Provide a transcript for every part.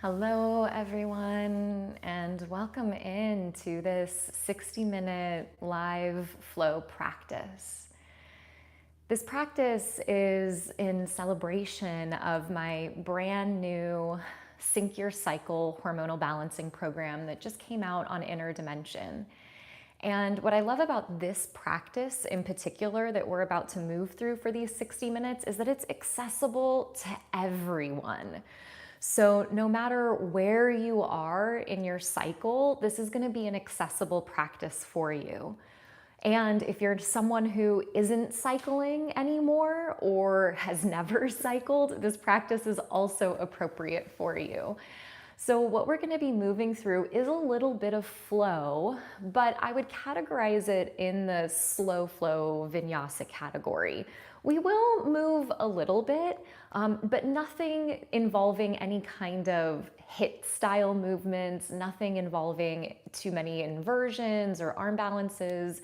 Hello, everyone, and welcome into this 60-minute live flow practice. This practice is in celebration of my brand new Sync Your Cycle hormonal balancing program that just came out on Inner Dimension. And what I love about this practice in particular that we're about to move through for these 60 minutes is that it's accessible to everyone. So no matter where you are in your cycle, this is going to be an accessible practice for you. And if you're someone who isn't cycling anymore or has never cycled, this practice is also appropriate for you. So what we're going to be moving through is a little bit of flow, but I would categorize it in the slow flow vinyasa category. We will move a little bit, but nothing involving any kind of HIIT style movements, nothing involving too many inversions or arm balances.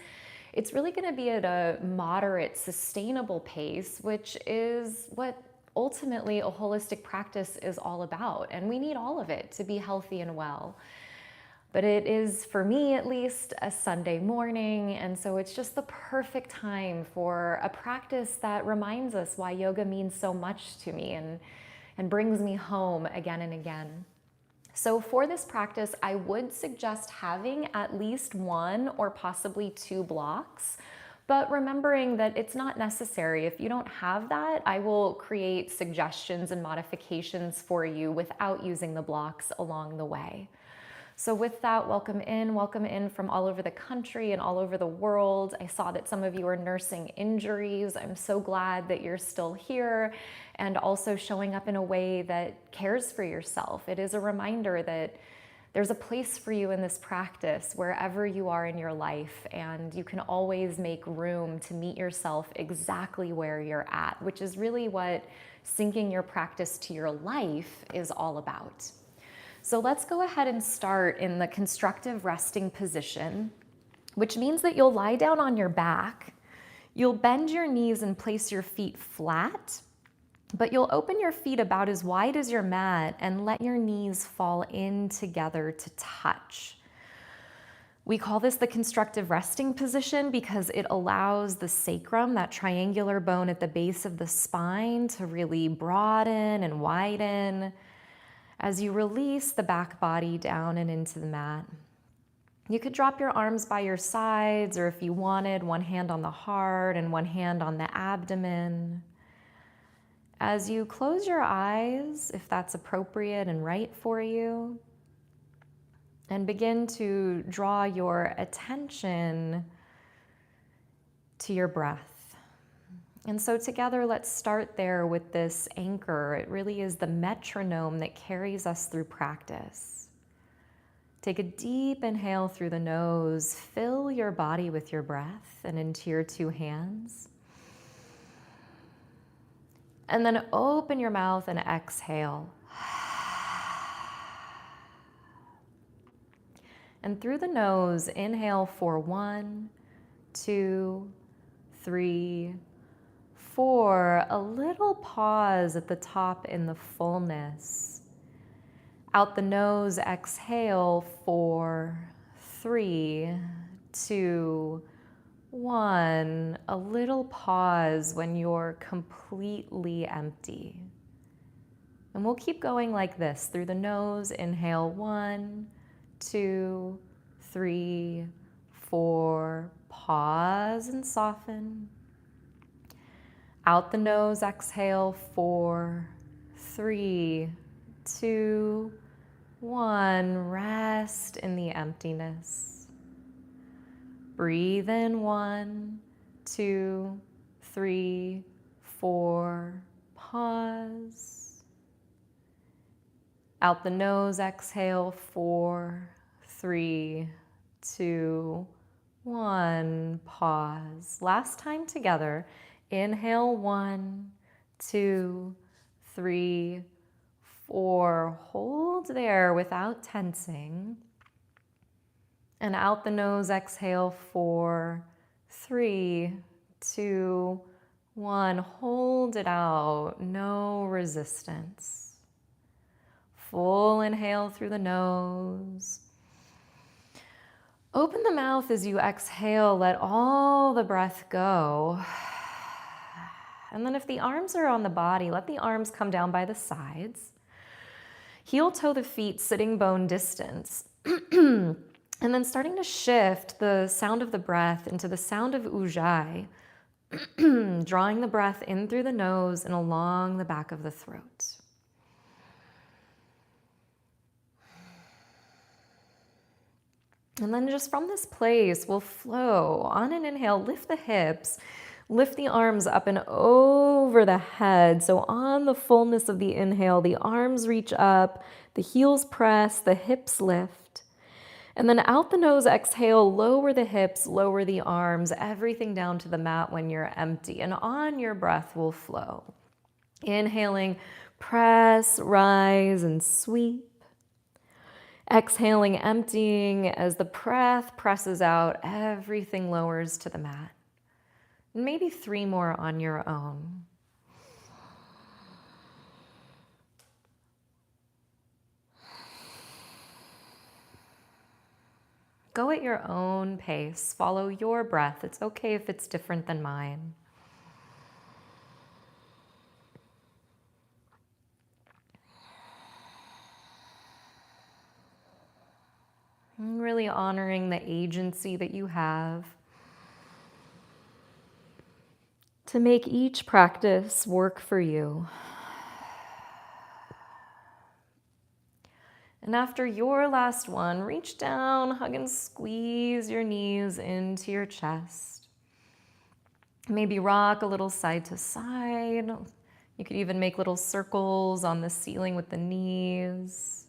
It's really going to be at a moderate, sustainable pace, which is what ultimately a holistic practice is all about. And we need all of it to be healthy and well. But it is, for me at least, a Sunday morning. And so it's just the perfect time for a practice that reminds us why yoga means so much to me and brings me home again and again. So for this practice, I would suggest having at least one or possibly two blocks, but remembering that it's not necessary. If you don't have that, I will create suggestions and modifications for you without using the blocks along the way. So with that, welcome in from all over the country and all over the world. I saw that some of you are nursing injuries. I'm so glad that you're still here and also showing up in a way that cares for yourself. It is a reminder that there's a place for you in this practice wherever you are in your life, and you can always make room to meet yourself exactly where you're at, which is really what syncing your practice to your life is all about. So let's go ahead and start in the constructive resting position, which means that you'll lie down on your back, you'll bend your knees and place your feet flat, but you'll open your feet about as wide as your mat and let your knees fall in together to touch. We call this the constructive resting position because it allows the sacrum, that triangular bone at the base of the spine, to really broaden and widen as you release the back body down and into the mat. You could drop your arms by your sides, or if you wanted, one hand on the heart and one hand on the abdomen. As you close your eyes, if that's appropriate and right for you, and begin to draw your attention to your breath. And so together, let's start there with this anchor. It really is the metronome that carries us through practice. Take a deep inhale through the nose. Fill your body with your breath and into your two hands. And then open your mouth and exhale. And through the nose, inhale for 1, 2, 3, 4, a little pause at the top in the fullness. Out the nose, exhale, 4, 3, 2, 1. A little pause when you're completely empty. And we'll keep going like this. Through the nose, inhale, 1, 2, 3, 4. Pause and soften. Out the nose, exhale, 4, 3, 2, 1. Rest in the emptiness. Breathe in, 1, 2, 3, 4. Pause. Out the nose, exhale, 4, 3, 2, 1. Pause. Last time together. Inhale, 1, 2, 3, 4. Hold there without tensing. And out the nose, exhale, 4, 3, 2, 1. Hold it out. No resistance. Full inhale through the nose. Open the mouth as you exhale, let all the breath go. And then if the arms are on the body, let the arms come down by the sides. Heel toe the feet, sitting bone distance. And then starting to shift the sound of the breath into the sound of ujjayi, drawing the breath in through the nose and along the back of the throat. And then just from this place, we'll flow. On an inhale, lift the hips, lift the arms up and over the head. So on the fullness of the inhale, the arms reach up, the heels press, the hips lift. And then out the nose, exhale, lower the hips, lower the arms, everything down to the mat when you're empty. And on your breath will flow. Inhaling, press, rise, and sweep. Exhaling, emptying. As the breath presses out, everything lowers to the mat. Maybe 3 more on your own. Go at your own pace. Follow your breath. It's okay if it's different than mine. And really honoring the agency that you have to make each practice work for you. And after your last one, reach down, hug and squeeze your knees into your chest. Maybe rock a little side to side. You could even make little circles on the ceiling with the knees.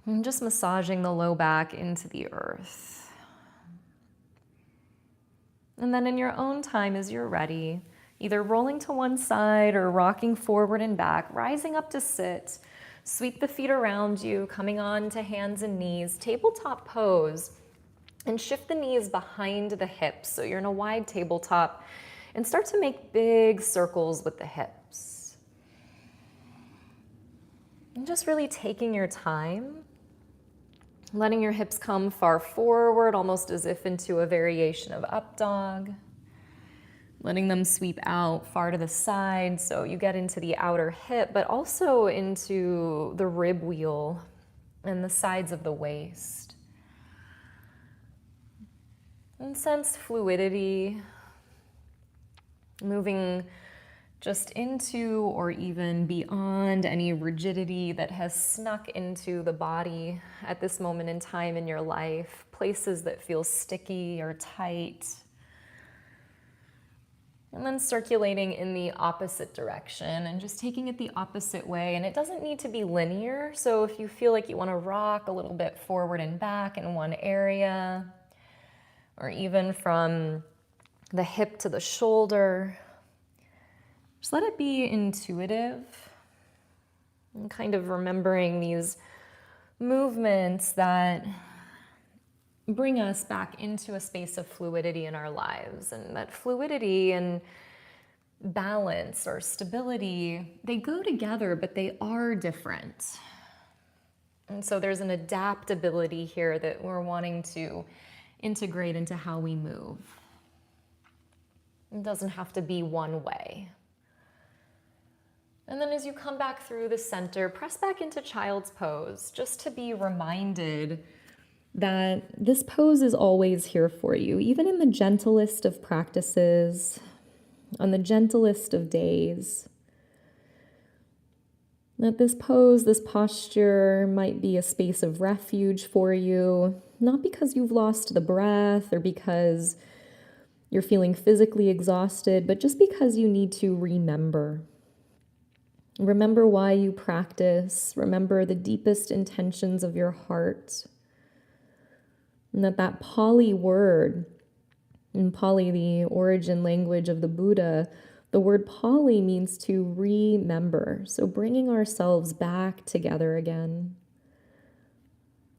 And just massaging the low back into the earth. And then in your own time, as you're ready, either rolling to one side or rocking forward and back, rising up to sit. Sweep the feet around you, coming on to hands and knees, tabletop pose, and shift the knees behind the hips. So you're in a wide tabletop, and start to make big circles with the hips. And just really taking your time, letting your hips come far forward, almost as if into a variation of up dog. Letting them sweep out far to the side so you get into the outer hip, but also into the rib wheel and the sides of the waist. And sense fluidity, moving just into or even beyond any rigidity that has snuck into the body at this moment in time in your life, places that feel sticky or tight. And then circulating in the opposite direction and just taking it the opposite way. And it doesn't need to be linear. So if you feel like you want to rock a little bit forward and back in one area, or even from the hip to the shoulder, just let it be intuitive and kind of remembering these movements that bring us back into a space of fluidity in our lives. And that fluidity and balance or stability, they go together, but they are different. And so there's an adaptability here that we're wanting to integrate into how we move. It doesn't have to be one way. And then as you come back through the center, press back into child's pose, just to be reminded that this pose is always here for you, even in the gentlest of practices, on the gentlest of days. That this pose, this posture might be a space of refuge for you, not because you've lost the breath or because you're feeling physically exhausted, but just because you need to remember. Remember why you practice. Remember the deepest intentions of your heart. And that Pali word, in Pali, the origin language of the Buddha, the word Pali means to remember. So bringing ourselves back together again.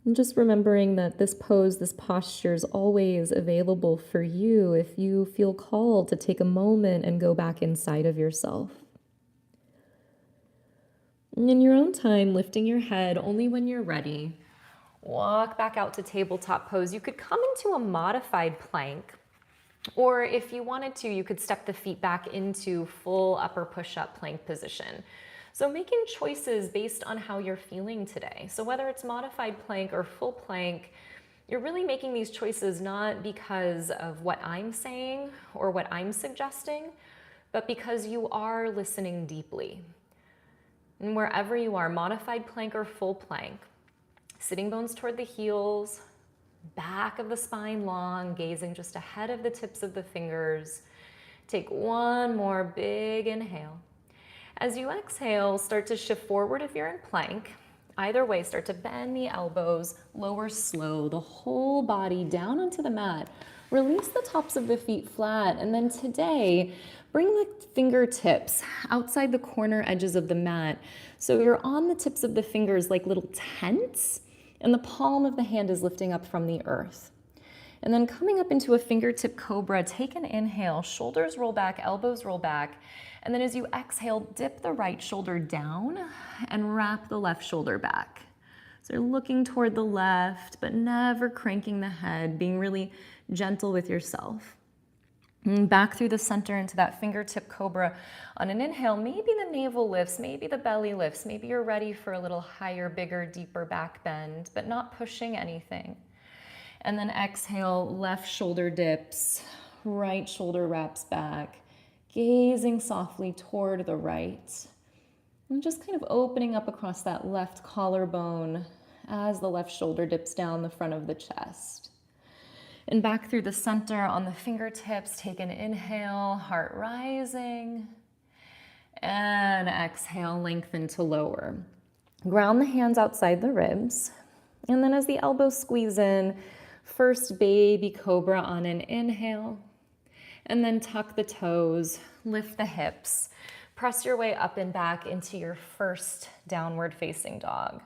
And just remembering that this pose, this posture is always available for you if you feel called to take a moment and go back inside of yourself. And in your own time, lifting your head only when you're ready. Walk back out to tabletop pose. You could come into a modified plank, or if you wanted to, you could step the feet back into full upper push-up plank position. So making choices based on how you're feeling today. So whether it's modified plank or full plank, you're really making these choices not because of what I'm saying or what I'm suggesting, but because you are listening deeply. And wherever you are, modified plank or full plank, sitting bones toward the heels, back of the spine long, gazing just ahead of the tips of the fingers. Take one more big inhale. As you exhale, start to shift forward if you're in plank. Either way, start to bend the elbows, lower slow, the whole body down onto the mat. Release the tops of the feet flat, and then today, bring the fingertips outside the corner edges of the mat. So you're on the tips of the fingers like little tents, and the palm of the hand is lifting up from the earth. And then coming up into a fingertip cobra, take an inhale, shoulders roll back, elbows roll back. And then as you exhale, dip the right shoulder down and wrap the left shoulder back. So you're looking toward the left, but never cranking the head, being really gentle with yourself. And back through the center into that fingertip cobra. On an inhale, maybe the navel lifts, maybe the belly lifts, maybe you're ready for a little higher, bigger, deeper back bend, but not pushing anything. And then exhale, left shoulder dips, right shoulder wraps back, gazing softly toward the right. And just kind of opening up across that left collarbone as the left shoulder dips down the front of the chest. And back through the center on the fingertips, take an inhale, heart rising. And exhale, lengthen to lower. Ground the hands outside the ribs. And then as the elbows squeeze in, first baby cobra on an inhale. And then tuck the toes, lift the hips. Press your way up and back into your first downward facing dog.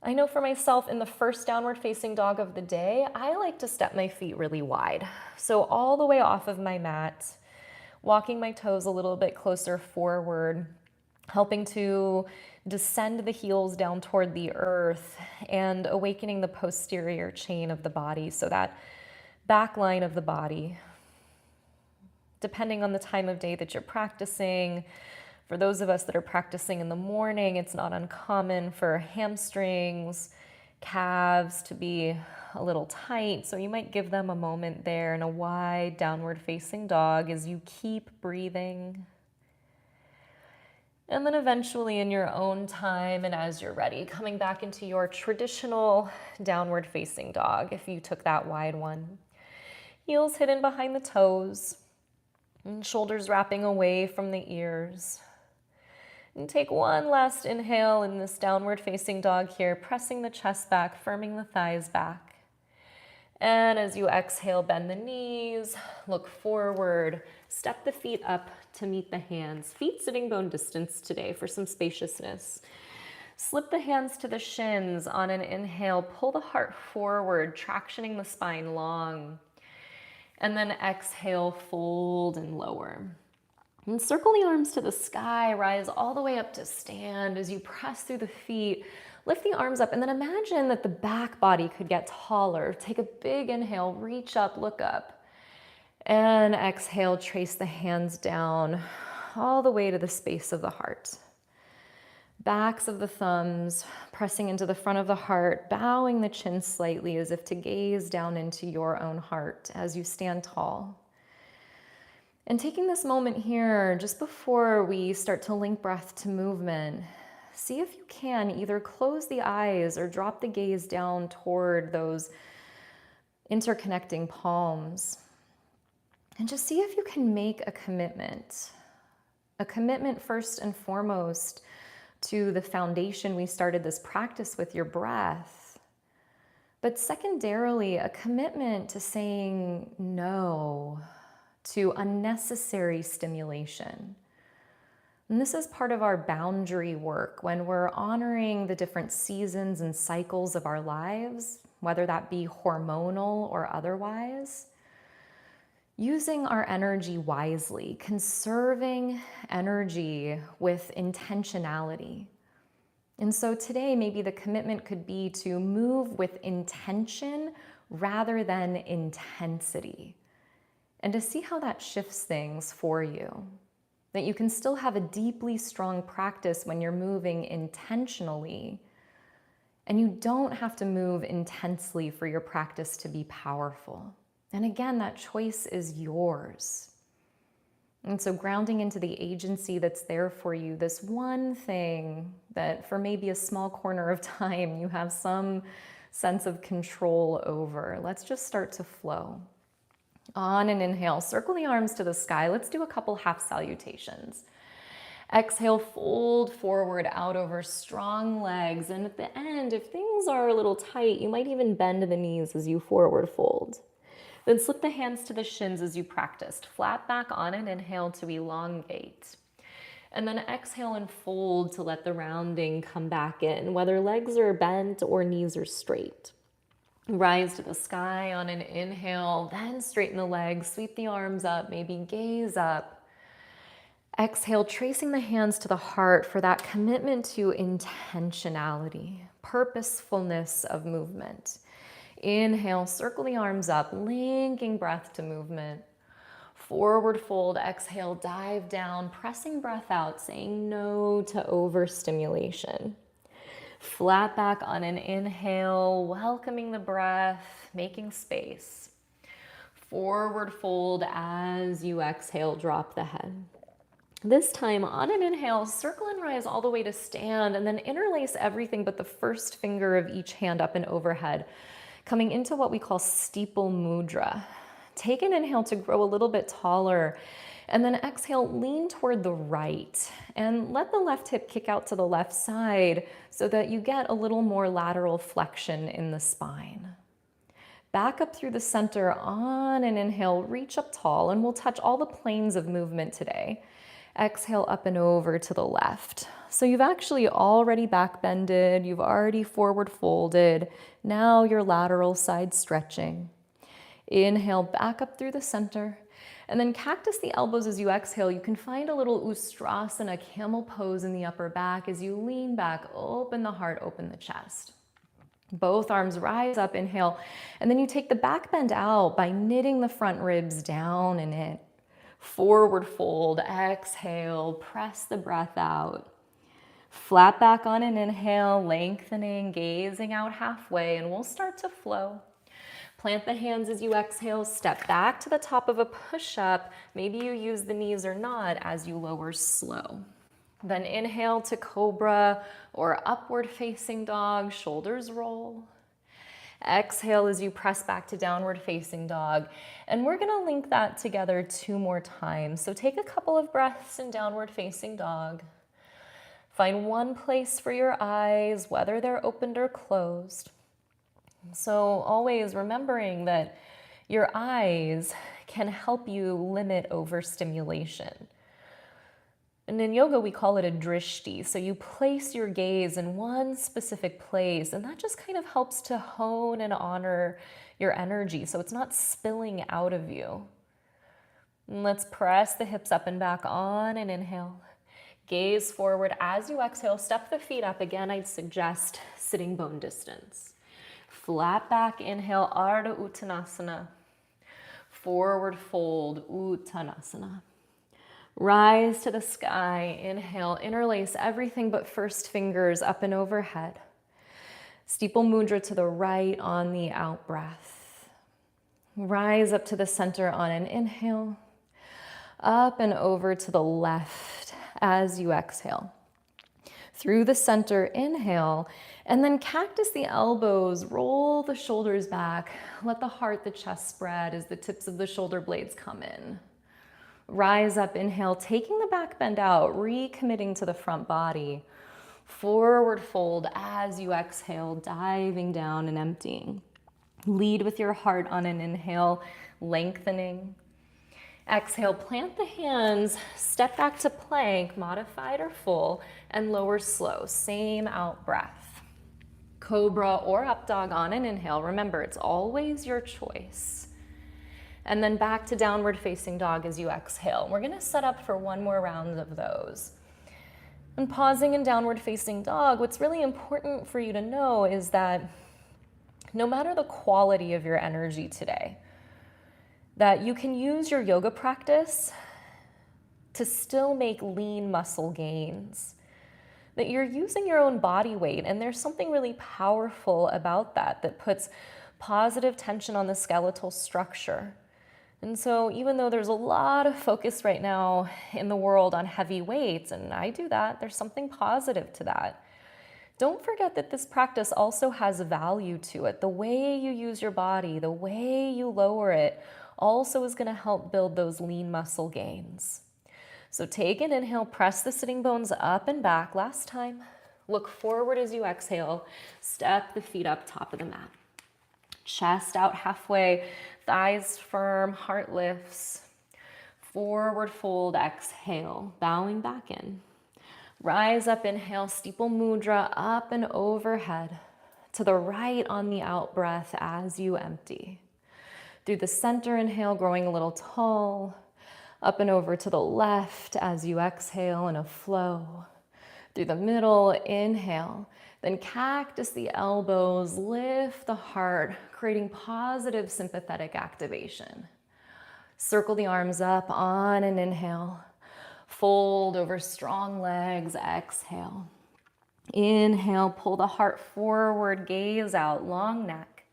I know for myself, in the first downward facing dog of the day, I like to step my feet really wide. So all the way off of my mat, walking my toes a little bit closer forward, helping to descend the heels down toward the earth and awakening the posterior chain of the body, so that back line of the body. Depending on the time of day that you're practicing, for those of us that are practicing in the morning, it's not uncommon for hamstrings, calves to be a little tight. So you might give them a moment there in a wide downward facing dog as you keep breathing. And then eventually in your own time and as you're ready, coming back into your traditional downward facing dog, if you took that wide one. Heels hidden behind the toes, and shoulders wrapping away from the ears. And take one last inhale in this downward facing dog here, pressing the chest back, firming the thighs back. And as you exhale, bend the knees, look forward, step the feet up to meet the hands. Feet sitting bone distance today for some spaciousness. Slip the hands to the shins on an inhale, pull the heart forward, tractioning the spine long. And then exhale, fold and lower. And circle the arms to the sky, rise all the way up to stand as you press through the feet. Lift the arms up and then imagine that the back body could get taller. Take a big inhale, reach up, look up. And exhale, trace the hands down all the way to the space of the heart. Backs of the thumbs pressing into the front of the heart, bowing the chin slightly as if to gaze down into your own heart as you stand tall. And taking this moment here, just before we start to link breath to movement, see if you can either close the eyes or drop the gaze down toward those interconnecting palms. And just see if you can make a commitment first and foremost to the foundation we started this practice with, your breath. But secondarily, a commitment to saying no to unnecessary stimulation. And this is part of our boundary work when we're honoring the different seasons and cycles of our lives, whether that be hormonal or otherwise. using our energy wisely, conserving energy with intentionality. And so today, maybe the commitment could be to move with intention rather than intensity, and to see how that shifts things for you. That you can still have a deeply strong practice when you're moving intentionally, and you don't have to move intensely for your practice to be powerful. And again, that choice is yours. And so grounding into the agency that's there for you, this one thing that for maybe a small corner of time you have some sense of control over. Let's just start to flow. On an inhale, circle the arms to the sky. Let's do a couple half salutations. Exhale, fold forward out over strong legs. And at the end, if things are a little tight, you might even bend the knees as you forward fold. Then slip the hands to the shins as you practiced. Flat back on an inhale to elongate. And then exhale and fold to let the rounding come back in, whether legs are bent or knees are straight. Rise to the sky on an inhale, then straighten the legs, sweep the arms up, maybe gaze up. Exhale, tracing the hands to the heart for that commitment to intentionality, purposefulness of movement. Inhale, circle the arms up, linking breath to movement. Forward fold, exhale, dive down, pressing breath out, saying no to overstimulation. Flat back on an inhale, welcoming the breath, making space. Forward fold as you exhale, drop the head. This time on an inhale, circle and rise all the way to stand, and then interlace everything but the first finger of each hand up and overhead, coming into what we call steeple mudra. Take an inhale to grow a little bit taller, and then exhale, lean toward the right, and let the left hip kick out to the left side so that you get a little more lateral flexion in the spine. Back up through the center on an inhale, reach up tall, and we'll touch all the planes of movement today. Exhale up and over to the left. So you've actually already back bended, you've already forward folded. Now your lateral side stretching. Inhale back up through the center, and then cactus the elbows as you exhale. You can find a little ustrasana, camel pose in the upper back as you lean back, open the heart, open the chest. Both arms rise up, inhale, and then you take the back bend out by knitting the front ribs down and in. Forward fold, exhale, press the breath out. Flat back on an inhale, lengthening, gazing out halfway, and we'll start to flow. Plant the hands as you exhale, step back to the top of a push-up. Maybe you use the knees or not as you lower slow. Then inhale to cobra or upward facing dog, shoulders roll. Exhale as you press back to downward facing dog. And we're gonna link that together 2 more times. So take a couple of breaths in downward facing dog. Find one place for your eyes, whether they're opened or closed. So always remembering that your eyes can help you limit overstimulation. And in yoga, we call it a drishti. So you place your gaze in one specific place, and that just kind of helps to hone and honor your energy so it's not spilling out of you. And let's press the hips up and back on an inhale. Gaze forward as you exhale. Step the feet up. Again, I'd suggest sitting bone distance. Flat back, inhale, Ardha Uttanasana. Forward fold, Uttanasana. Rise to the sky, inhale, interlace everything but first fingers up and overhead. Steeple mudra to the right on the out breath. Rise up to the center on an inhale. Up and over to the left as you exhale. Through the center, inhale, and then cactus the elbows, roll the shoulders back, let the heart, the chest spread as the tips of the shoulder blades come in. Rise up, inhale, taking the back bend out, recommitting to the front body. Forward fold as you exhale, diving down and emptying. Lead with your heart on an inhale, lengthening. Exhale, plant the hands, step back to plank, modified or full, and lower slow, same out breath. Cobra or up dog on an inhale. Remember, it's always your choice. And then back to downward facing dog as you exhale. We're gonna set up for one more round of those. And pausing in downward facing dog, what's really important for you to know is that no matter the quality of your energy today, that you can use your yoga practice to still make lean muscle gains. That you're using your own body weight, and there's something really powerful about that that puts positive tension on the skeletal structure. And so even though there's a lot of focus right now in the world on heavy weights, and I do that, there's something positive to that. Don't forget that this practice also has value to it. The way you use your body, the way you lower it, also is gonna help build those lean muscle gains. So take an inhale, press the sitting bones up and back. Last time, look forward as you exhale, step the feet up top of the mat. Chest out halfway, thighs firm, heart lifts. Forward fold, exhale, bowing back in. Rise up, inhale, steeple mudra, up and overhead. To the right on the out breath as you empty. Through the center, inhale, growing a little tall. Up and over to the left as you exhale in a flow. Through the middle, inhale. Then cactus the elbows, lift the heart, creating positive sympathetic activation. Circle the arms up on an inhale. Fold over strong legs, exhale. Inhale, pull the heart forward, gaze out, long neck.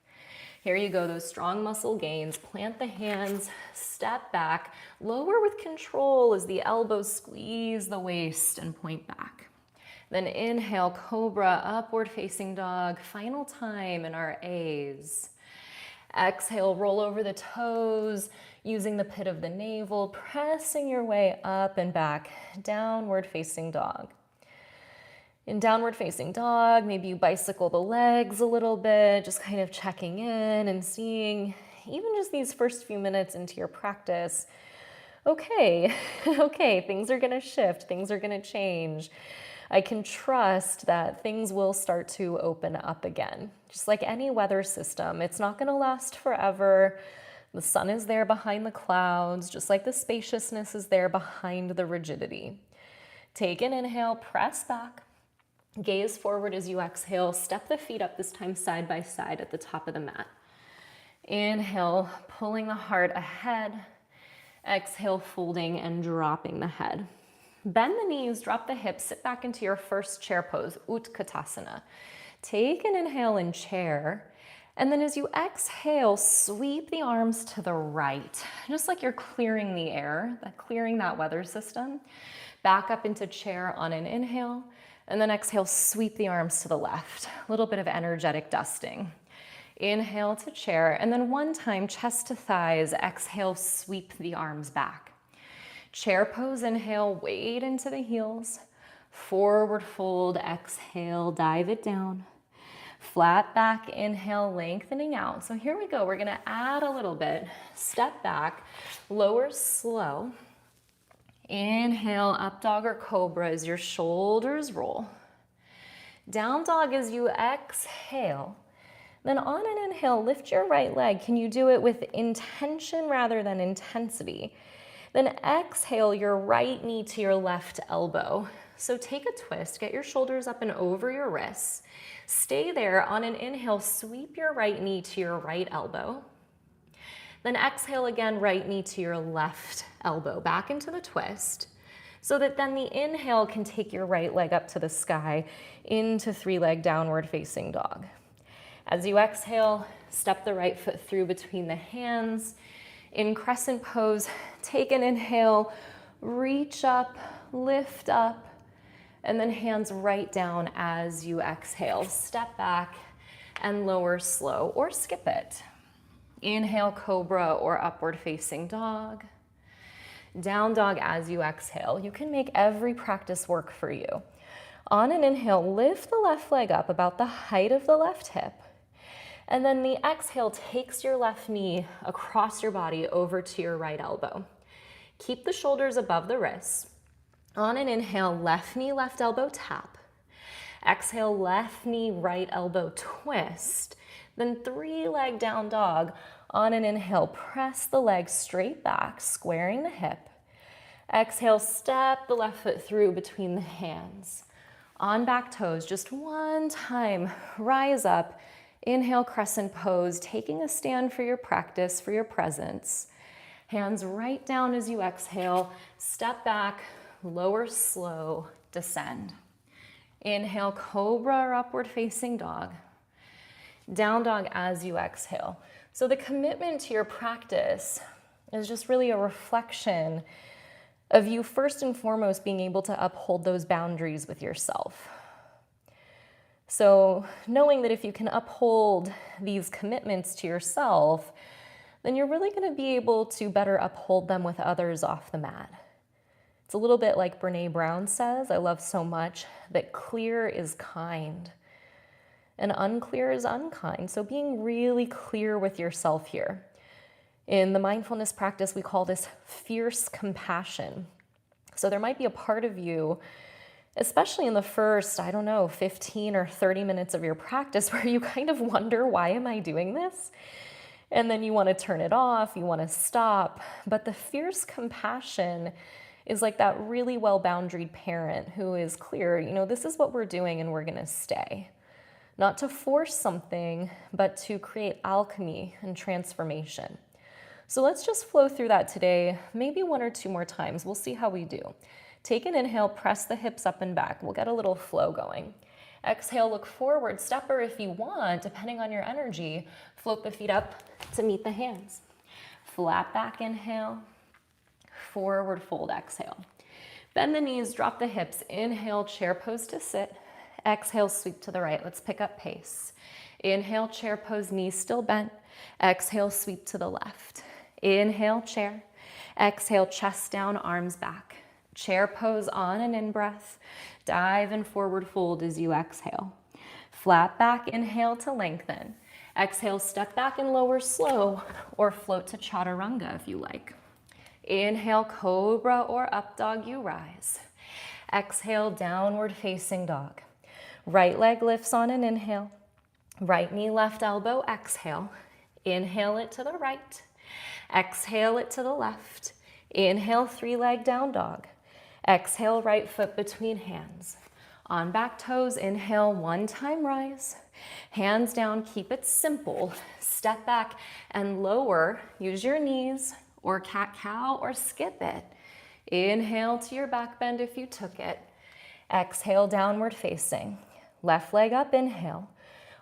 Here you go, those strong muscle gains. Plant the hands, step back, lower with control as the elbows squeeze the waist and point back. Then inhale, cobra, upward facing dog. Final time in our A's. Exhale, roll over the toes, using the pit of the navel, pressing your way up and back, downward facing dog. In downward facing dog, maybe you bicycle the legs a little bit, just kind of checking in and seeing, even just these first few minutes into your practice, okay, things are gonna shift, things are gonna change. I can trust that things will start to open up again. Just like any weather system, it's not gonna last forever. The sun is there behind the clouds, just like the spaciousness is there behind the rigidity. Take an inhale, press back. Gaze forward as you exhale. Step the feet up, this time side by side at the top of the mat. Inhale, pulling the heart ahead. Exhale, folding and dropping the head. Bend the knees, drop the hips, sit back into your first chair pose, Utkatasana. Take an inhale in chair, and then as you exhale, sweep the arms to the right, just like you're clearing the air, clearing that weather system. Back up into chair on an inhale, and then exhale, sweep the arms to the left. A little bit of energetic dusting. Inhale to chair, and then one time, chest to thighs, exhale, sweep the arms back. Chair pose, inhale, wade into the heels. Forward fold, exhale, dive it down. Flat back, inhale, lengthening out. So here we go, we're gonna add a little bit. Step back, lower slow. Inhale, up dog or cobra as your shoulders roll. Down dog as you exhale. Then on an inhale, lift your right leg. Can you do it with intention rather than intensity? Then exhale your right knee to your left elbow. So take a twist, get your shoulders up and over your wrists. Stay there. On an inhale, sweep your right knee to your right elbow. Then exhale again, right knee to your left elbow, back into the twist, so that then the inhale can take your right leg up to the sky into three-leg downward facing dog. As you exhale, step the right foot through between the hands. In crescent pose, take an inhale, reach up, lift up, and then hands right down as you exhale. Step back and lower slow or skip it. Inhale, cobra or upward facing dog. Down dog as you exhale. You can make every practice work for you. On an inhale, lift the left leg up about the height of the left hip. And then the exhale takes your left knee across your body over to your right elbow. Keep the shoulders above the wrists. On an inhale, left knee, left elbow tap. Exhale, left knee, right elbow twist. Then three-leg down dog. On an inhale, press the leg straight back, squaring the hip. Exhale, step the left foot through between the hands. On back toes, just one time, rise up. Inhale, crescent pose, taking a stand for your practice, for your presence. Hands right down as you exhale. Step back, lower, slow, descend. Inhale, cobra or upward facing dog. Down dog as you exhale. So the commitment to your practice is just really a reflection of you first and foremost being able to uphold those boundaries with yourself. So knowing that if you can uphold these commitments to yourself, then you're really going to be able to better uphold them with others off the mat. It's a little bit like Brene Brown says, I love so much, that clear is kind and unclear is unkind. So being really clear with yourself here. In the mindfulness practice, we call this fierce compassion. So there might be a part of you, especially in the first, 15 or 30 minutes of your practice, where you kind of wonder, why am I doing this? And then you want to turn it off, you want to stop. But the fierce compassion is like that really well-boundaried parent who is clear, this is what we're doing and we're going to stay. Not to force something, but to create alchemy and transformation. So let's just flow through that today, maybe one or two more times. We'll see how we do. Take an inhale, press the hips up and back. We'll get a little flow going. Exhale, look forward, step, or if you want, depending on your energy, float the feet up to meet the hands. Flat back, inhale. Forward fold, exhale. Bend the knees, drop the hips. Inhale, chair pose to sit. Exhale, sweep to the right. Let's pick up pace. Inhale, chair pose, knees still bent. Exhale, sweep to the left. Inhale, chair. Exhale, chest down, arms back. Chair pose on an in-breath. Dive and forward fold as you exhale. Flat back, inhale to lengthen. Exhale, step back and lower slow, or float to chaturanga if you like. Inhale, cobra or up dog, you rise. Exhale, downward facing dog. Right leg lifts on an inhale. Right knee, left elbow, exhale. Inhale it to the right. Exhale it to the left. Inhale, three-leg down dog. Exhale, right foot between hands. On back toes, inhale, one time rise. Hands down, keep it simple. Step back and lower. Use your knees or cat-cow or skip it. Inhale to your back bend if you took it. Exhale, downward facing. Left leg up, inhale.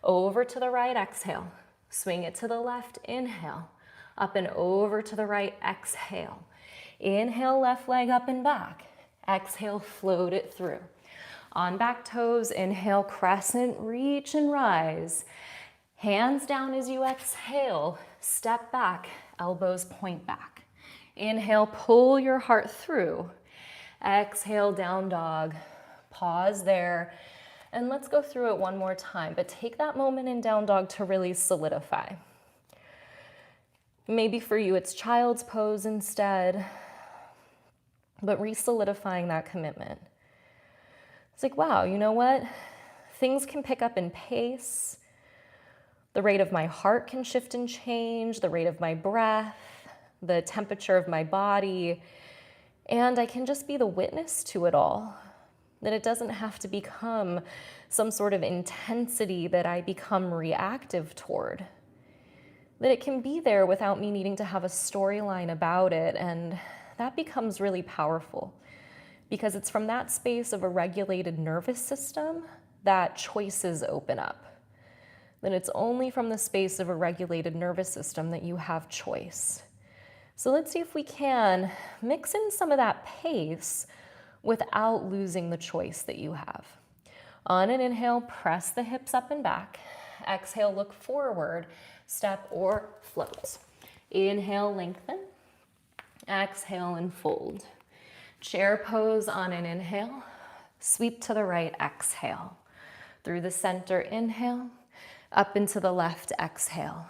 Over to the right, exhale. Swing it to the left, inhale. Up and over to the right, exhale. Inhale, left leg up and back. Exhale, float it through. On back toes, inhale, crescent, reach and rise. Hands down as you exhale. Step back, elbows point back. Inhale, pull your heart through. Exhale, down dog. Pause there. And let's go through it one more time, but take that moment in down dog to really solidify. Maybe for you it's child's pose instead, but re-solidifying that commitment. It's like, wow, you know what? Things can pick up in pace. The rate of my heart can shift and change, the rate of my breath, the temperature of my body, and I can just be the witness to it all. That it doesn't have to become some sort of intensity that I become reactive toward. That it can be there without me needing to have a storyline about it, and that becomes really powerful because it's from that space of a regulated nervous system that choices open up. That it's only from the space of a regulated nervous system that you have choice. So let's see if we can mix in some of that pace without losing the choice that you have. On an inhale, press the hips up and back. Exhale, look forward, step or float. Inhale, lengthen. Exhale and fold. Chair pose on an inhale. Sweep to the right, exhale. Through the center, inhale. Up into the left, exhale.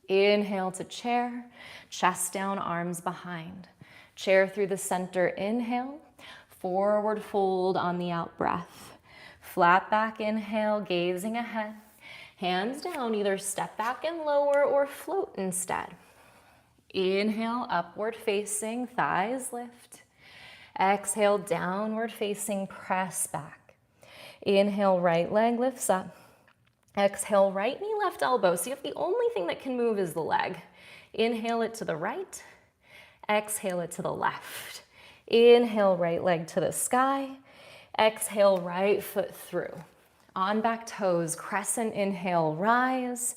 Inhale to chair. Chest down, arms behind. Chair through the center, inhale. Forward fold on the out breath. Flat back, inhale, gazing ahead. Hands down, either step back and lower or float instead. Inhale, upward facing, thighs lift. Exhale, downward facing, press back. Inhale, right leg lifts up. Exhale, right knee, left elbow. See if the only thing that can move is the leg. Inhale it to the right. Exhale it to the left. Inhale, right leg to the sky. Exhale, right foot through. On back toes, crescent inhale, rise.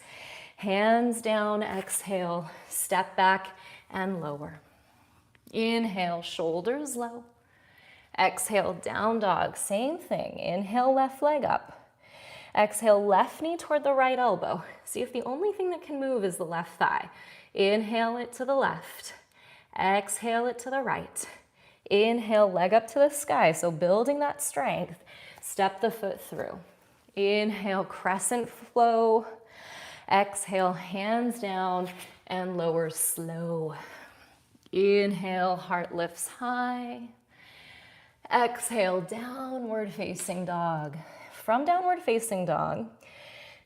Hands down, exhale, step back and lower. Inhale, shoulders low. Exhale, down dog, same thing. Inhale, left leg up. Exhale, left knee toward the right elbow. See if the only thing that can move is the left thigh. Inhale it to the left. Exhale it to the right. Inhale, leg up to the sky. So building that strength, step the foot through. Inhale, crescent flow. Exhale, hands down and lower slow. Inhale, heart lifts high. Exhale, downward facing dog. From downward facing dog,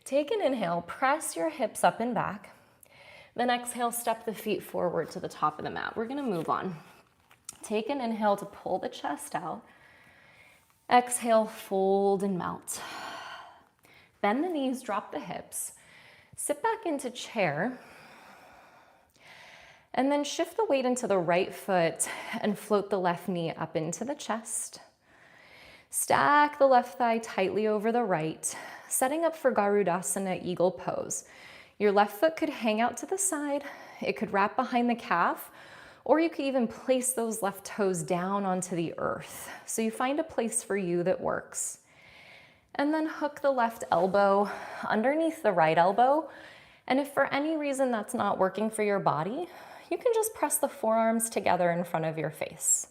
take an inhale, press your hips up and back. Then exhale, step the feet forward to the top of the mat. We're gonna move on. Take an inhale to pull the chest out. Exhale, fold and melt. Bend the knees, drop the hips. Sit back into chair. And then shift the weight into the right foot and float the left knee up into the chest. Stack the left thigh tightly over the right, setting up for Garudasana, eagle pose. Your left foot could hang out to the side, it could wrap behind the calf, or you could even place those left toes down onto the earth. So you find a place for you that works. And then hook the left elbow underneath the right elbow. And if for any reason that's not working for your body, you can just press the forearms together in front of your face.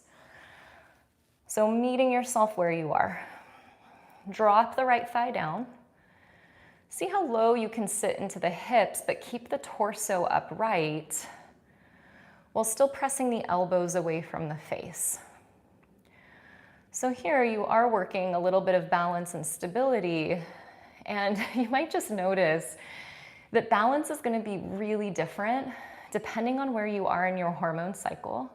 So meeting yourself where you are. Drop the right thigh down. See how low you can sit into the hips, but keep the torso upright while still pressing the elbows away from the face. So here you are working a little bit of balance and stability, and you might just notice that balance is going to be really different depending on where you are in your hormone cycle.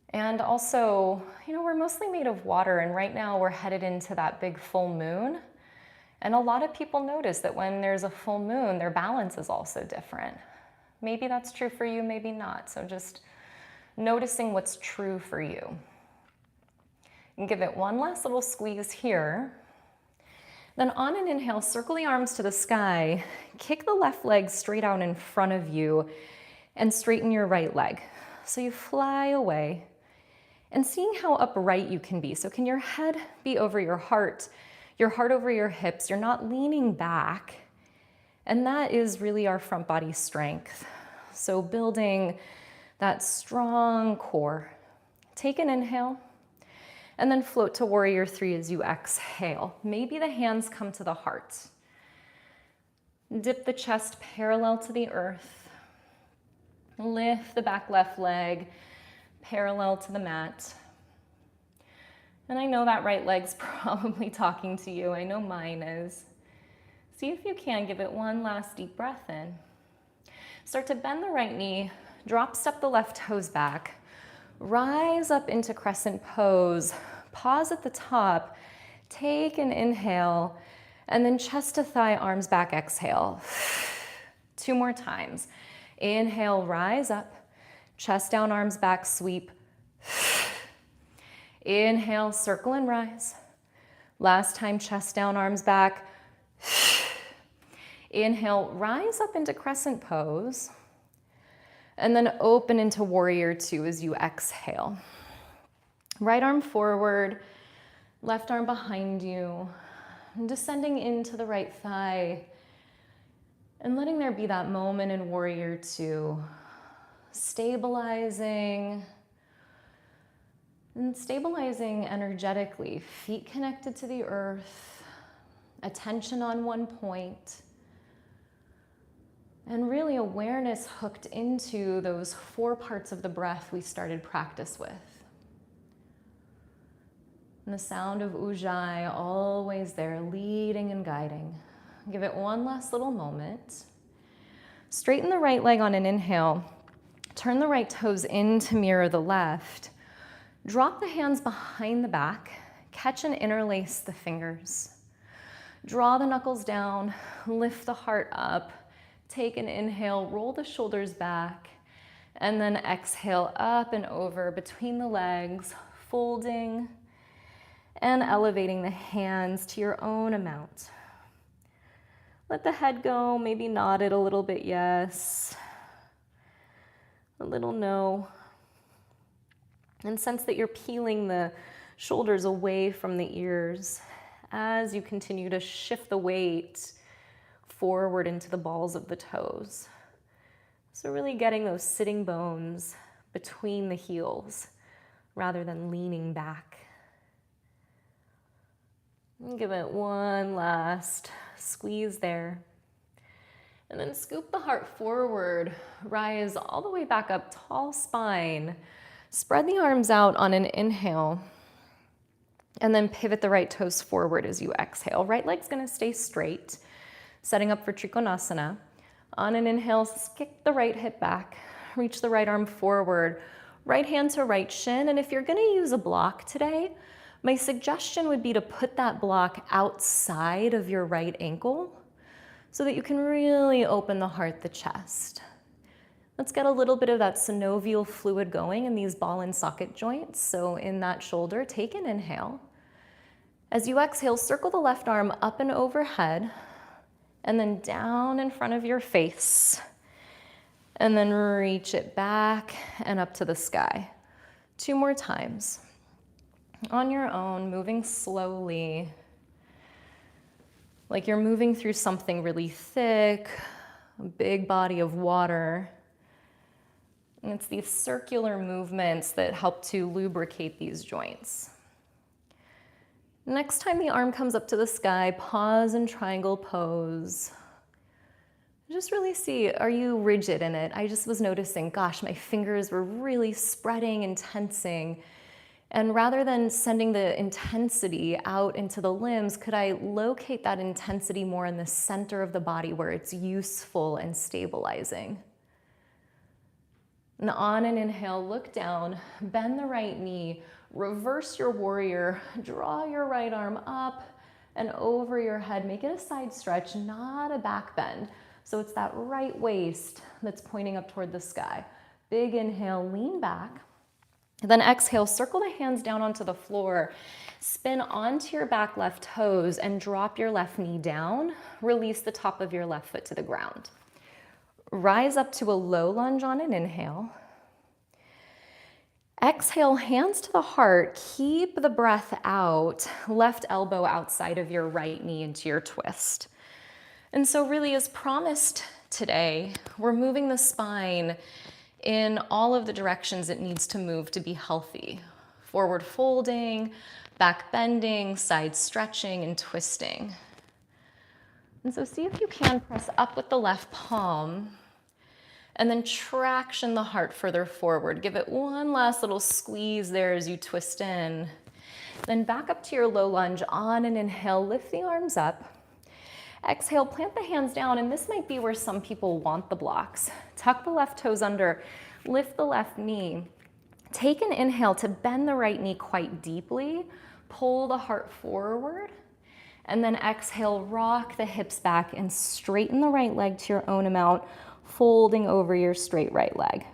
And also, we're mostly made of water, and right now we're headed into that big full moon. And a lot of people notice that when there's a full moon, their balance is also different. Maybe that's true for you, maybe not. So just noticing what's true for you. And give it one last little squeeze here. Then on an inhale, circle the arms to the sky, kick the left leg straight out in front of you, and straighten your right leg. So you fly away. And seeing how upright you can be. So can your head be over your heart over your hips? You're not leaning back. And that is really our front body strength. So building that strong core. Take an inhale and then float to warrior three as you exhale. Maybe the hands come to the heart. Dip the chest parallel to the earth. Lift the back left leg parallel to the mat. And I know that right leg's probably talking to you. I know mine is. See if you can give it one last deep breath in. Start to bend the right knee, drop step the left toes back, rise up into crescent pose, pause at the top, take an inhale, and then chest to thigh, arms back, exhale. 2 more times. Inhale, rise up. Chest down, arms back, sweep. Inhale, circle and rise. Last time, chest down, arms back. Inhale, rise up into crescent pose. And then open into warrior two as you exhale. Right arm forward, left arm behind you. And descending into the right thigh. And letting there be that moment in warrior two. Stabilizing energetically, feet connected to the earth, attention on one point, and really awareness hooked into those 4 parts of the breath we started practice with. And the sound of Ujjayi always there, leading and guiding. Give it one last little moment. Straighten the right leg on an inhale. turn the right toes in to mirror the left. Drop the hands behind the back, catch and interlace the fingers. Draw the knuckles down, lift the heart up, take an inhale, roll the shoulders back, and then exhale up and over between the legs, folding and elevating the hands to your own amount. Let the head go, maybe nod it a little bit, yes, a little no. And sense that you're peeling the shoulders away from the ears as you continue to shift the weight forward into the balls of the toes. So really getting those sitting bones between the heels rather than leaning back. And give it one last squeeze there. And then scoop the heart forward, rise all the way back up, tall spine. Spread the arms out on an inhale, and then pivot the right toes forward as you exhale. Right leg's gonna stay straight, setting up for Trikonasana. On an inhale, kick the right hip back, reach the right arm forward, right hand to right shin, and if you're gonna use a block today, my suggestion would be to put that block outside of your right ankle so that you can really open the heart, the chest. Let's get a little bit of that synovial fluid going in these ball and socket joints. So in that shoulder, take an inhale. As you exhale, circle the left arm up and overhead, and then down in front of your face. And then reach it back and up to the sky. 2 more times. On your own, moving slowly, like you're moving through something really thick, a big body of water. And it's these circular movements that help to lubricate these joints. Next time the arm comes up to the sky, pause in triangle pose. Just really see, are you rigid in it? I just was noticing, gosh, my fingers were really spreading and tensing. And rather than sending the intensity out into the limbs, could I locate that intensity more in the center of the body where it's useful and stabilizing? And on an inhale, look down, bend the right knee, reverse your warrior, draw your right arm up and over your head. Make it a side stretch, not a back bend. So it's that right waist that's pointing up toward the sky. Big inhale, lean back. Then exhale, circle the hands down onto the floor, spin onto your back left toes and drop your left knee down. Release the top of your left foot to the ground. Rise up to a low lunge on an inhale. Exhale, hands to the heart. Keep the breath out. Left elbow outside of your right knee into your twist. And so really, as promised today, we're moving the spine in all of the directions it needs to move to be healthy. Forward folding, back bending, side stretching, and twisting. And so see if you can press up with the left palm and then traction the heart further forward. Give it one last little squeeze there as you twist in. Then back up to your low lunge on an inhale, lift the arms up. Exhale, plant the hands down, and this might be where some people want the blocks. Tuck the left toes under, lift the left knee. Take an inhale to bend the right knee quite deeply, pull the heart forward, and then exhale, rock the hips back and straighten the right leg to your own amount, folding over your straight right leg.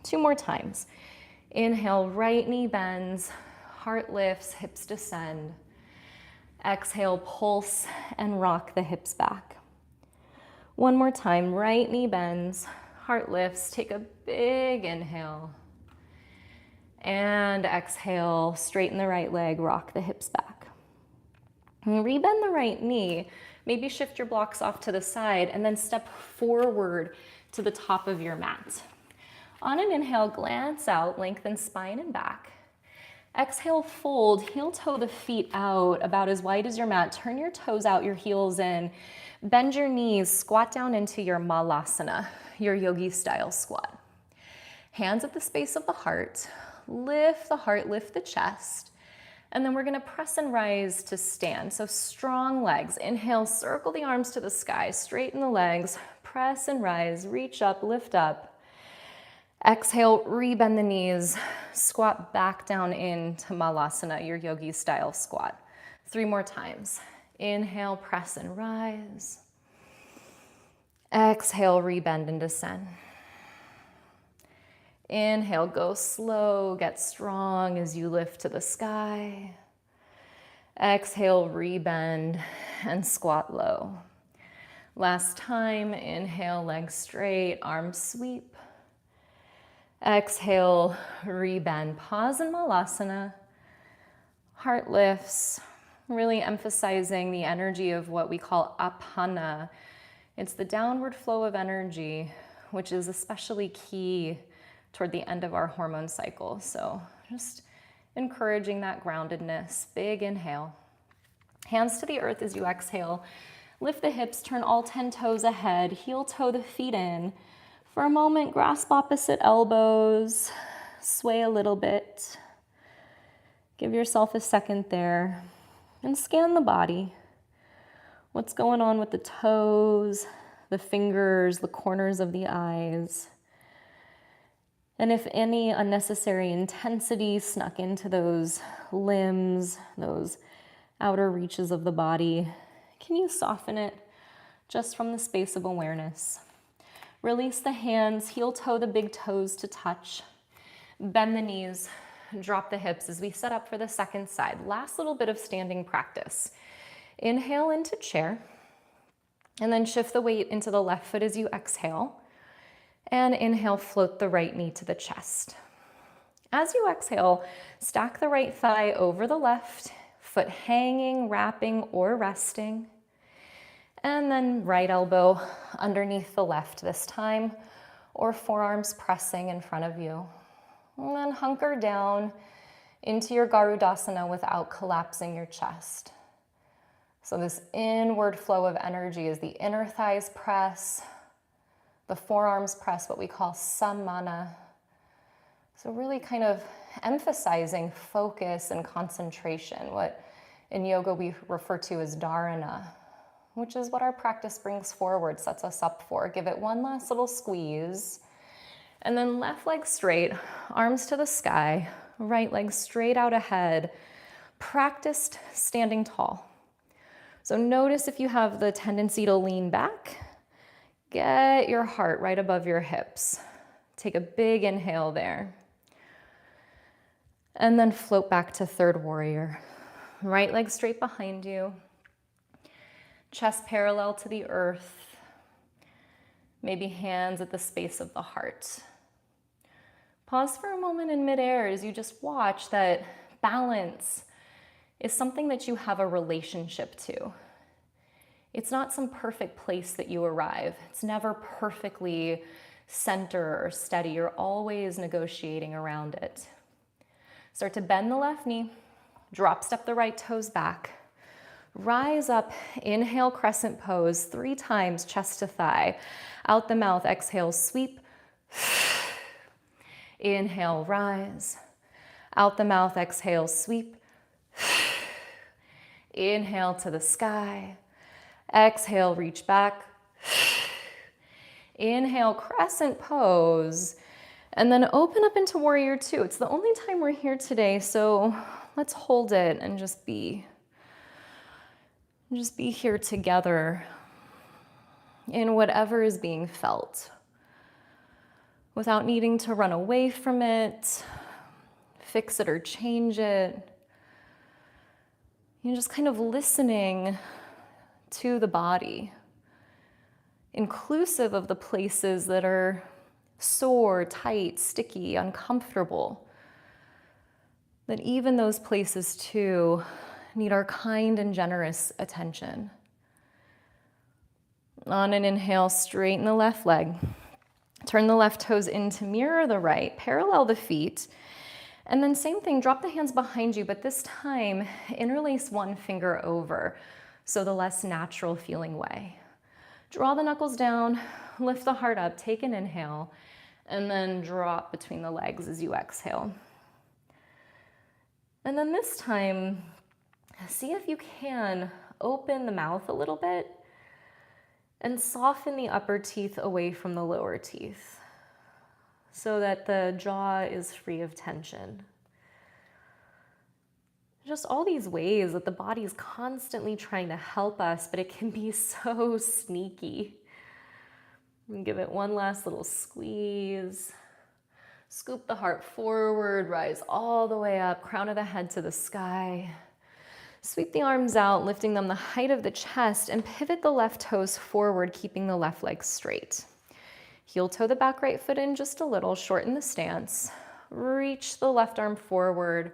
2 more times. Inhale, right knee bends, heart lifts, hips descend. Exhale, pulse and rock the hips back. 1 more time, right knee bends, heart lifts, take a big inhale. And exhale, straighten the right leg, rock the hips back. And rebend the right knee, maybe shift your blocks off to the side and then step forward to the top of your mat. On an inhale, glance out, lengthen spine and back. Exhale, fold, heel toe the feet out about as wide as your mat. Turn your toes out, your heels in. Bend your knees, squat down into your malasana, your yogi style squat. Hands at the space of the heart. Lift the heart, lift the chest. And then we're gonna press and rise to stand. So strong legs. Inhale, circle the arms to the sky, straighten the legs, press and rise, reach up, lift up. Exhale, rebend the knees, squat back down into Malasana, your yogi style squat. 3 more times. Inhale, press and rise. Exhale, rebend and descend. Inhale, go slow, get strong as you lift to the sky. Exhale, rebend and squat low. Last time, inhale, legs straight, arms sweep. Exhale, rebend, pause in Malasana. Heart lifts, really emphasizing the energy of what we call apana. It's the downward flow of energy, which is especially key toward the end of our hormone cycle. So just encouraging that groundedness. Big inhale. Hands to the earth as you exhale. Lift the hips, turn all 10 toes ahead, heel toe the feet in. For a moment, grasp opposite elbows, sway a little bit. Give yourself a second there and scan the body. What's going on with the toes, the fingers, the corners of the eyes? And if any unnecessary intensity snuck into those limbs, those outer reaches of the body, can you soften it just from the space of awareness? Release the hands, heel toe the big toes to touch. Bend the knees, drop the hips as we set up for the second side. Last little bit of standing practice. Inhale into chair, and then shift the weight into the left foot as you exhale. And inhale, float the right knee to the chest. As you exhale, stack the right thigh over the left, foot hanging, wrapping, or resting. And then right elbow underneath the left this time, or forearms pressing in front of you. And then hunker down into your Garudasana without collapsing your chest. So this inward flow of energy as the inner thighs press, the forearms press, what we call samana. So really kind of emphasizing focus and concentration, what in yoga we refer to as dharana, which is what our practice brings forward, sets us up for. Give it one last little squeeze. And then left leg straight, arms to the sky, right leg straight out ahead. Practiced standing tall. So notice if you have the tendency to lean back, get your heart right above your hips. Take a big inhale there. And then float back to third warrior. Right leg straight behind you. Chest parallel to the earth. Maybe hands at the space of the heart. Pause for a moment in midair as you just watch that balance is something that you have a relationship to. It's not some perfect place that you arrive. It's never perfectly center or steady. You're always negotiating around it. Start to bend the left knee, drop step the right toes back. Rise up, inhale, crescent pose 3 times, chest to thigh. Out the mouth, exhale, sweep. Inhale, rise. Out the mouth, exhale, sweep. Inhale to the sky. Exhale, reach back. Inhale, crescent pose. And then open up into warrior 2. It's the only time we're here today, so let's hold it and just be here together in whatever is being felt without needing to run away from it, fix it or change it. You're just kind of listening to the body, inclusive of the places that are sore, tight, sticky, uncomfortable. That even those places too need our kind and generous attention. On an inhale, straighten the left leg. Turn the left toes in to mirror the right, parallel the feet. And then same thing, drop the hands behind you, but this time interlace one finger over, so the less natural feeling way. Draw the knuckles down, lift the heart up, take an inhale, and then drop between the legs as you exhale. And then this time, see if you can open the mouth a little bit and soften the upper teeth away from the lower teeth. so that the jaw is free of tension. Just all these ways that the body is constantly trying to help us, but it can be so sneaky. And give it one last little squeeze. Scoop the heart forward, rise all the way up, crown of the head to the sky. Sweep the arms out, lifting them the height of the chest, and pivot the left toes forward, keeping the left leg straight. Heel toe the back right foot in just a little, shorten the stance. Reach the left arm forward,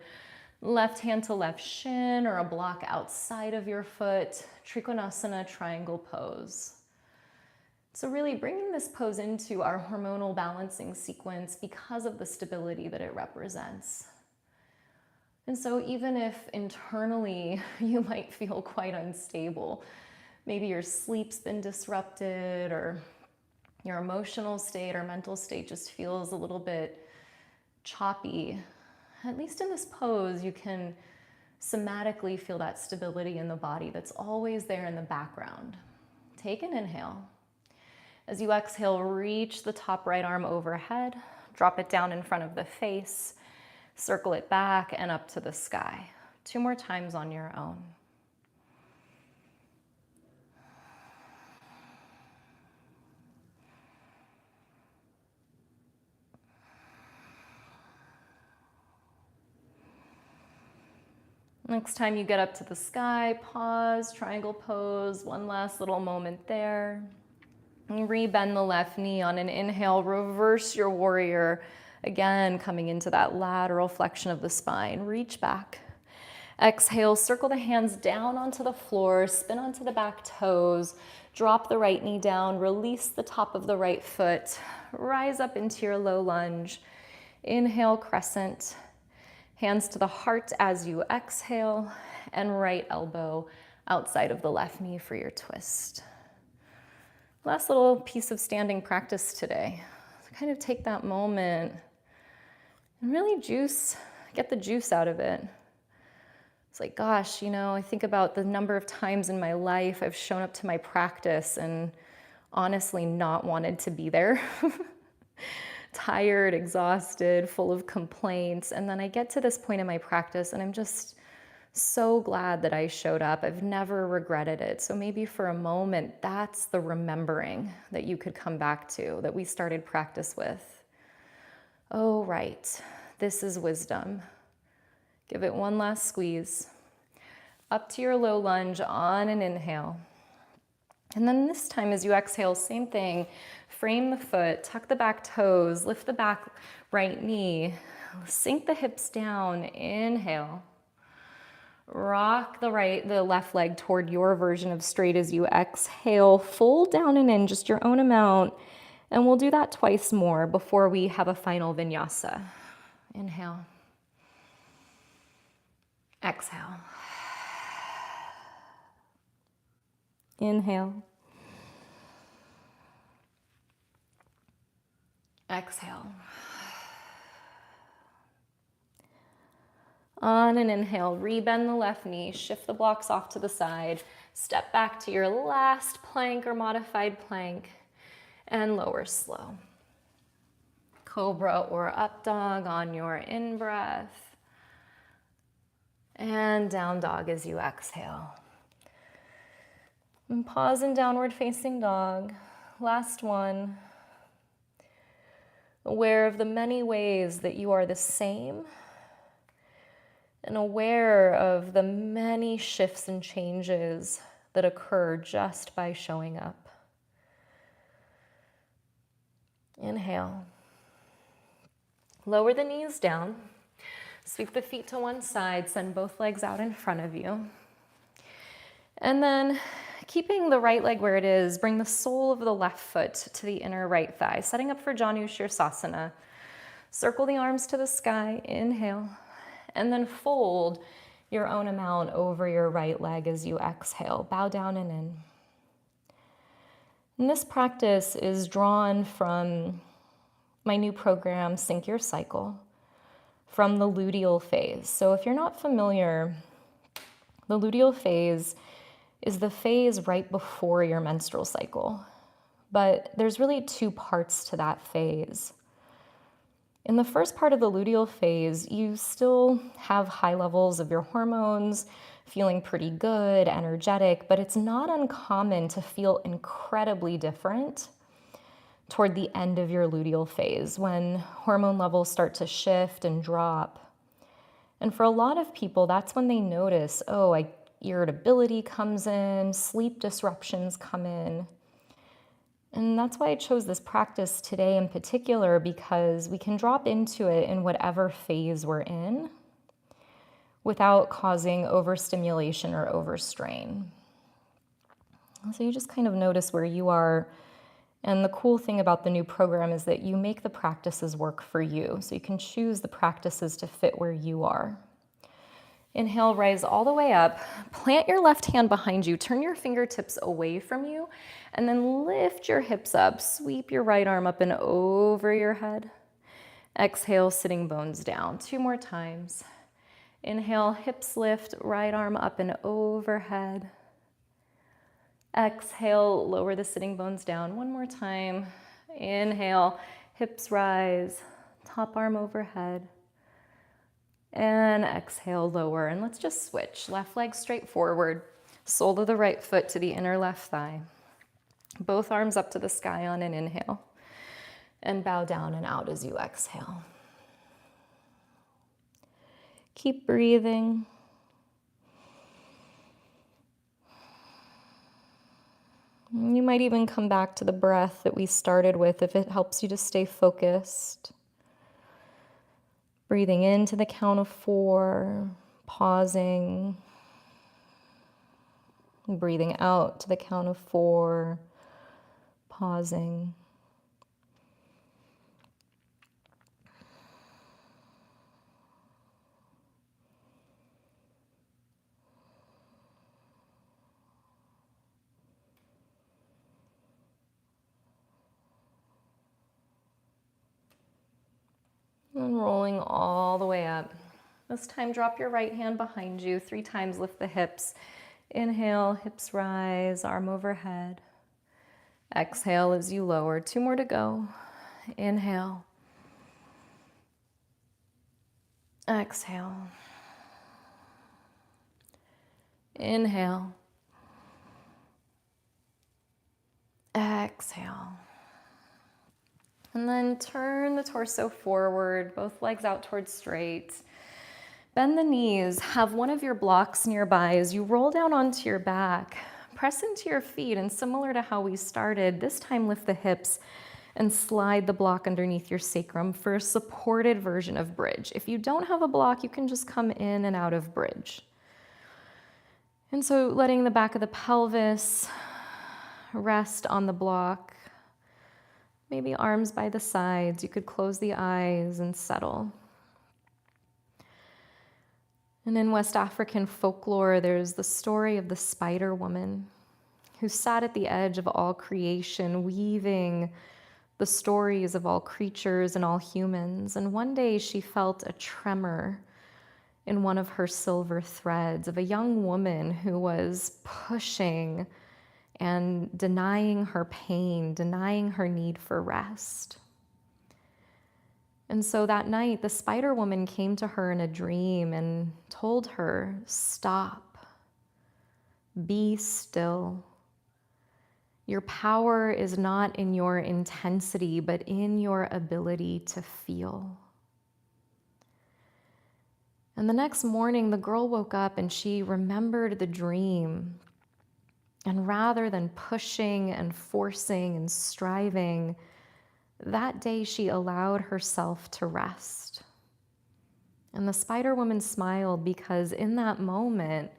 left hand to left shin or a block outside of your foot. Trikonasana, triangle pose. So really bringing this pose into our hormonal balancing sequence because of the stability that it represents. And so even if internally you might feel quite unstable, maybe your sleep's been disrupted or your emotional state or mental state just feels a little bit choppy, at least in this pose, you can somatically feel that stability in the body that's always there in the background. Take an inhale. As you exhale, reach the top right arm overhead, drop it down in front of the face, circle it back and up to the sky. 2 more times on your own. Next time you get up to the sky, pause, triangle pose, one last little moment there. And rebend the left knee on an inhale, reverse your warrior. Again, coming into that lateral flexion of the spine. Reach back. Exhale, circle the hands down onto the floor, spin onto the back toes, drop the right knee down, release the top of the right foot, rise up into your low lunge. Inhale, crescent. Hands to the heart as you exhale, and right elbow outside of the left knee for your twist. Last little piece of standing practice today. So kind of take that moment and really get the juice out of it. It's like, gosh, I think about the number of times in my life I've shown up to my practice and honestly not wanted to be there. Tired, exhausted, full of complaints. And then I get to this point in my practice and I'm just so glad that I showed up. I've never regretted it. So maybe for a moment, that's the remembering that you could come back to, that we started practice with. Oh, right. This is wisdom. Give it one last squeeze. Up to your low lunge on an inhale. And then this time as you exhale, same thing. Frame the foot, tuck the back toes, lift the back right knee, sink the hips down, inhale. Rock the left leg toward your version of straight as you exhale. Fold down and in just your own amount. And we'll do that twice more before we have a final vinyasa. Inhale. Exhale. Inhale. Exhale. On an inhale, rebend the left knee, shift the blocks off to the side, step back to your last plank or modified plank, and lower slow. Cobra or up dog on your in-breath, and down dog as you exhale. And pause in downward facing dog. Last one. Aware of the many ways that you are the same, and aware of the many shifts and changes that occur just by showing up. Inhale. Lower the knees down. Sweep the feet to one side. Send both legs out in front of you. And then, keeping the right leg where it is, bring the sole of the left foot to the inner right thigh, setting up for Janu Shirsasana. Circle the arms to the sky. Inhale. And then fold your own amount over your right leg as you exhale. Bow down and in. And this practice is drawn from my new program, Sync Your Cycle, from the luteal phase. So if you're not familiar, the luteal phase is the phase right before your menstrual cycle. But there's really 2 parts to that phase. In the first part of the luteal phase, you still have high levels of your hormones, feeling pretty good, energetic, but it's not uncommon to feel incredibly different toward the end of your luteal phase when hormone levels start to shift and drop. And for a lot of people, that's when they notice, irritability comes in, sleep disruptions come in. And that's why I chose this practice today in particular, because we can drop into it in whatever phase we're in without causing overstimulation or overstrain. So you just kind of notice where you are. And the cool thing about the new program is that you make the practices work for you. So you can choose the practices to fit where you are. Inhale, rise all the way up. Plant your left hand behind you. Turn your fingertips away from you. And then lift your hips up. Sweep your right arm up and over your head. Exhale, sitting bones down. 2 more times. Inhale, hips lift, right arm up and overhead. Exhale, lower the sitting bones down. 1 more time. Inhale, hips rise, top arm overhead. And exhale, lower. And let's just switch. Left leg straight forward, sole of the right foot to the inner left thigh. Both arms up to the sky on an inhale. And bow down and out as you exhale. Keep breathing. You might even come back to the breath that we started with if it helps you to stay focused. Breathing into the count of 4, pausing. Breathing out to the count of 4, pausing. And rolling all the way up. This time, drop your right hand behind you. 3 times, lift the hips. Inhale, hips rise, arm overhead. Exhale as you lower. 2 more to go. Inhale. Exhale. Inhale. Exhale. And then turn the torso forward, both legs out towards straight. Bend the knees, have one of your blocks nearby as you roll down onto your back. Press into your feet, and similar to how we started, this time lift the hips and slide the block underneath your sacrum for a supported version of bridge. If you don't have a block, you can just come in and out of bridge. And so letting the back of the pelvis rest on the block. Maybe arms by the sides. You could close the eyes and settle. And in West African folklore, there's the story of the spider woman who sat at the edge of all creation, weaving the stories of all creatures and all humans. And one day she felt a tremor in one of her silver threads of a young woman who was pushing and denying her pain, denying her need for rest. And so that night, the spider woman came to her in a dream and told her, "Stop, be still. Your power is not in your intensity, but in your ability to feel." And the next morning, the girl woke up and she remembered the dream. And rather than pushing and forcing and striving, that day she allowed herself to rest. And the spider woman smiled because in that moment,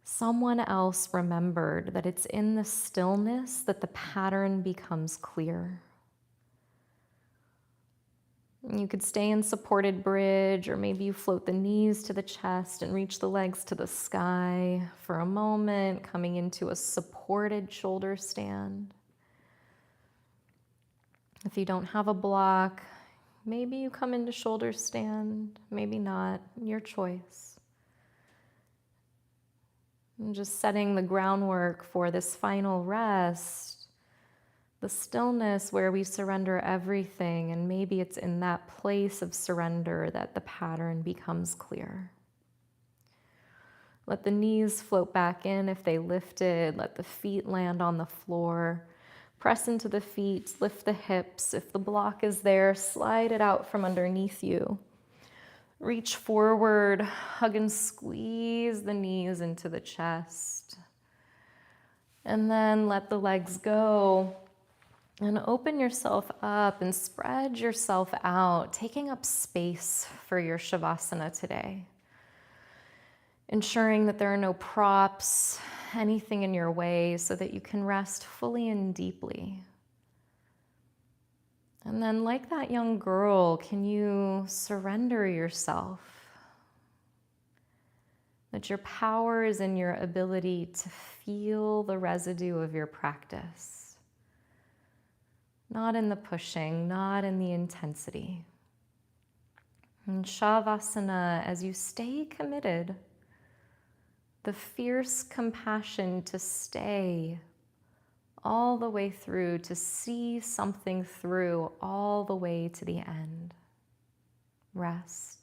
someone else remembered that it's in the stillness that the pattern becomes clear. You could stay in supported bridge, or maybe you float the knees to the chest and reach the legs to the sky for a moment, coming into a supported shoulder stand. If you don't have a block, maybe you come into shoulder stand, maybe not, your choice. And just setting the groundwork for this final rest, The stillness where we surrender everything, and maybe it's in that place of surrender that the pattern becomes clear. Let the knees float back in if they lifted. Let the feet land on the floor. Press into the feet, lift the hips. If the block is there, slide it out from underneath you. Reach forward, hug and squeeze the knees into the chest. And then let the legs go. And open yourself up and spread yourself out, taking up space for your Shavasana today. Ensuring that there are no props, anything in your way, so that you can rest fully and deeply. And then, like that young girl, can you surrender yourself? That your power is in your ability to feel the residue of your practice. Not in the pushing, not in the intensity. In Shavasana, as you stay committed, the fierce compassion to stay all the way through, to see something through all the way to the end. Rest.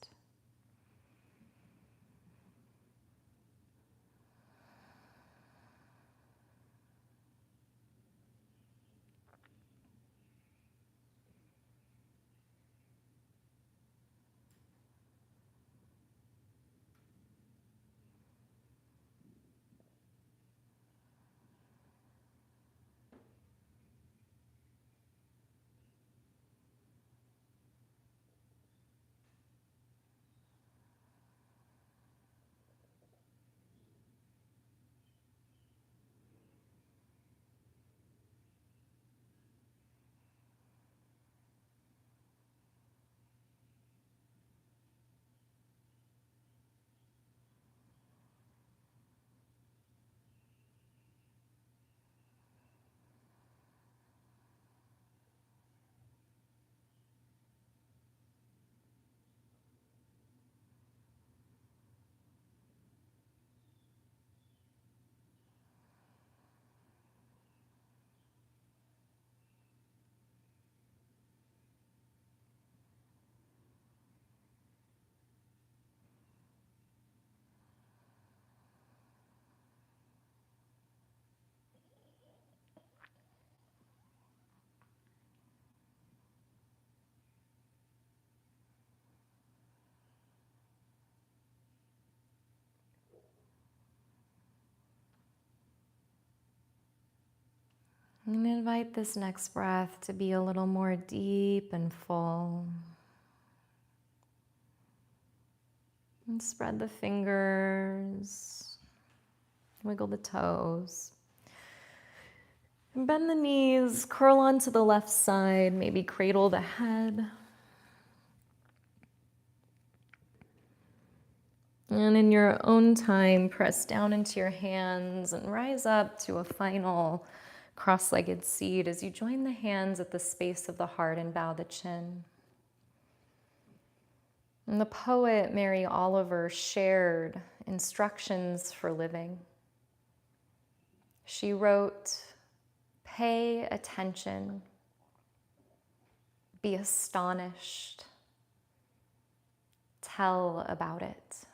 And invite this next breath to be a little more deep and full. And spread the fingers, wiggle the toes. And bend the knees, curl onto the left side, maybe cradle the head. And in your own time, press down into your hands and rise up to a final cross-legged seat as you join the hands at the space of the heart and bow the chin. And the poet Mary Oliver shared instructions for living. She wrote, "Pay attention, be astonished, tell about it."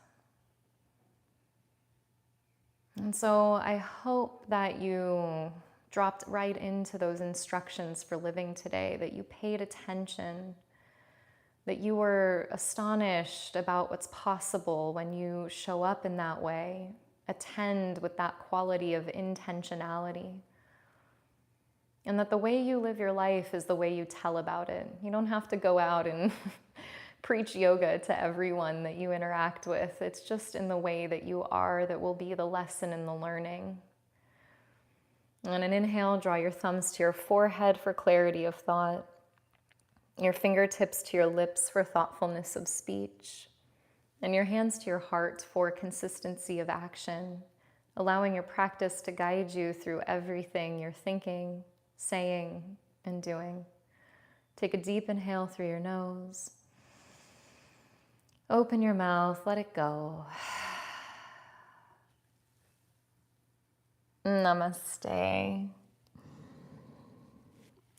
And so I hope that you dropped right into those instructions for living today, that you paid attention, that you were astonished about what's possible when you show up in that way, attend with that quality of intentionality, and that the way you live your life is the way you tell about it. You don't have to go out and preach yoga to everyone that you interact with. It's just in the way that you are that will be the lesson in the learning. On an inhale, draw your thumbs to your forehead for clarity of thought, your fingertips to your lips for thoughtfulness of speech, and your hands to your heart for consistency of action, allowing your practice to guide you through everything you're thinking, saying, and doing. Take a deep inhale through your nose. Open your mouth, let it go. Namaste.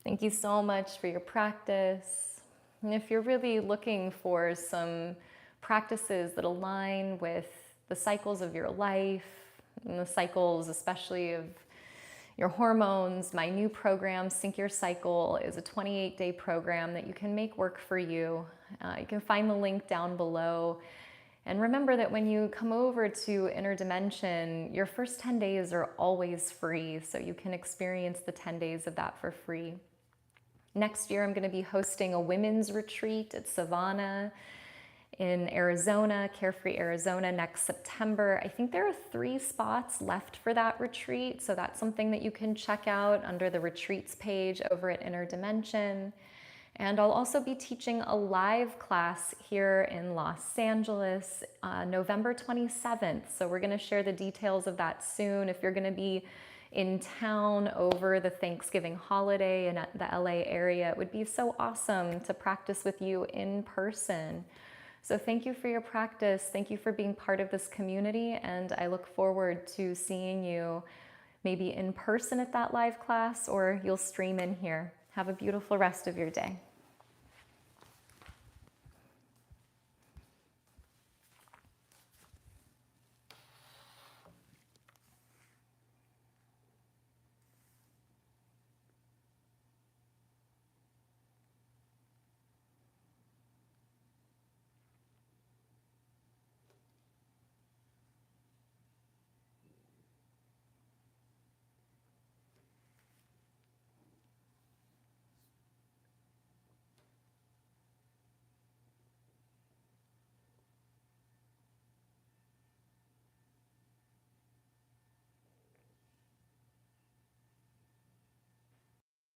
Thank you so much for your practice. And if you're really looking for some practices that align with the cycles of your life, and the cycles especially of your hormones, my new program, Sync Your Cycle, is a 28-day program that you can make work for you. You can find the link down below. And remember that when you come over to Inner Dimension, your first 10 days are always free, so you can experience the 10 days of that for free. Next year, I'm going to be hosting a women's retreat at Savannah in Arizona, Carefree, Arizona, next September. I think there are 3 spots left for that retreat, so that's something that you can check out under the retreats page over at Inner Dimension. And I'll also be teaching a live class here in Los Angeles, November 27th. So we're going to share the details of that soon. If you're going to be in town over the Thanksgiving holiday in the LA area, it would be so awesome to practice with you in person. So thank you for your practice. Thank you for being part of this community. And I look forward to seeing you maybe in person at that live class, or you'll stream in here. Have a beautiful rest of your day.